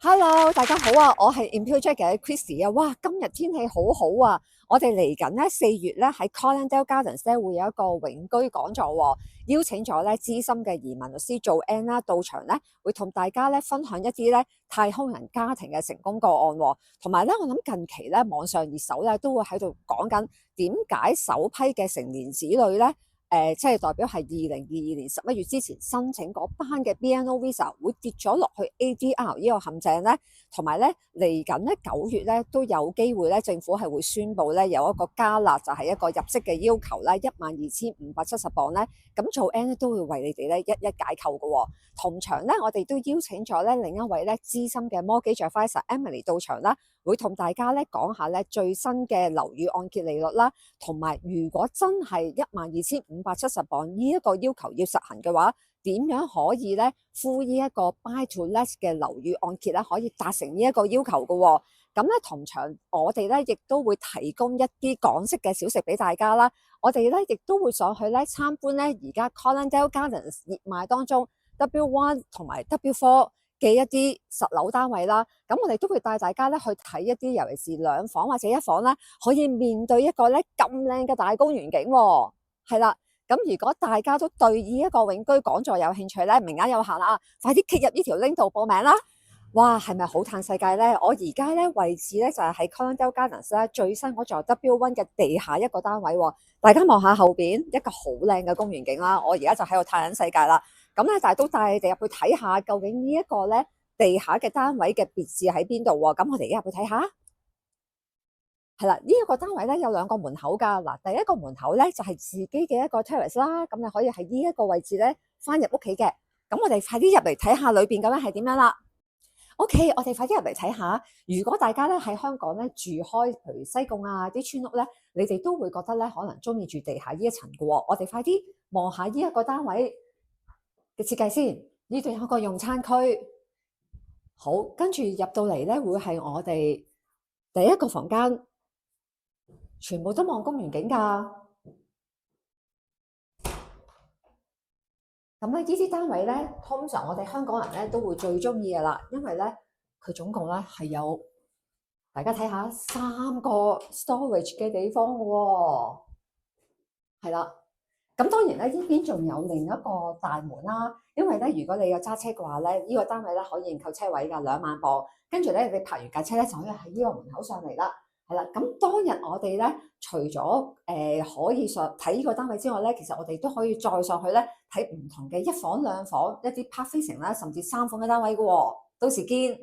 Hello，大家好啊！我係 Impulject 嘅 Christy 啊！哇，今日天氣好好啊！我哋嚟緊咧4月咧喺 Colindale Gardens 咧會有一個永居講座喎，邀請咗咧資深嘅移民律師Joanne啦到場咧，會同大家咧分享一啲咧太空人家庭嘅成功個案喎，同埋咧我諗近期咧網上熱搜咧都會喺度講緊點解首批嘅成年子女咧。即係代表係2022年11月之前申請嗰班嘅 BNO Visa 會跌咗落去 ADR 呢個陷阱咧，同埋咧嚟緊咧9月咧都有機會咧政府係會宣布咧有一個加辣，就係一個入息嘅要求咧12,570磅咧，咁做 N 都會為你哋咧一一解構嘅喎。同場咧我哋都邀請咗咧另一位咧資深嘅 Mortgage Advisor Emily 到場啦，會同大家咧講下咧最新嘅樓宇按揭利率啦，同埋如果真係12,570磅呢一個要求要實行嘅話，點樣可以咧付呢一個 buy to let 嘅樓宇按揭咧可以達成呢一個要求嘅喎？咁咧同場我哋咧亦都會提供一啲港式嘅小食俾大家啦。我哋咧亦都會上去咧參觀咧而家 Colindale Gardens 熱賣當中 W1 同埋 W4嘅一啲實樓單位啦，咁我哋都會帶大家咧去睇一啲，尤其是兩房或者一房啦，可以面對一個咧咁靚嘅大公園景喎。係啦，咁如果大家都對呢一個永居講座有興趣咧，名額有限啦，快啲 click 入呢條 link 度報名啦！哇，係咪好嘆世界咧？我而家咧位置咧就係喺 Colindale Gardens 咧最新嗰座 W1 嘅地下一個單位喎。大家望下後邊一個好靚嘅公園景啦，我而家就喺度嘆緊世界啦。咁咧，但係都帶你哋入去睇下，究竟呢一個咧地下嘅單位嘅別致喺邊度喎？咁我哋而家入去睇下。係啦，呢一個單位咧有2個門口㗎。嗱，第一個門口咧就係自己嘅一個 terrace 啦，咁你可以喺呢一個位置咧翻入屋企嘅。咁我哋快啲入嚟睇下裏邊究竟係點樣啦。OK，我哋快啲入嚟睇下。如果大家咧喺香港咧住開，譬如西貢啊啲村屋咧，你哋都會覺得咧可能中意住地下呢一層嘅喎。我哋快啲望下呢一個單位嘅設計先，呢度有個用餐區，好，跟住入到嚟咧會係我哋第一個房間，全部都望公園景㗎。咁咧呢啲單位咧，通常我哋香港人咧都會最中意嘅啦，因為咧佢總共咧係有，大家睇下3個 storage 嘅地方嘅喎，係啦。咁當然咧，呢邊仲有另一個大門啦。因為咧，如果你有揸車嘅話咧，呢個單位咧可以認購車位㗎，2萬磅。跟住咧，你泊完架車咧，就可以喺呢個門口上嚟啦。係啦，咁當日我哋咧，除咗可以上睇呢個單位之外咧，其實我哋都可以再上去咧睇唔同嘅1房2房一啲 park facing 啦，甚至3房嘅單位嘅喎。到時見。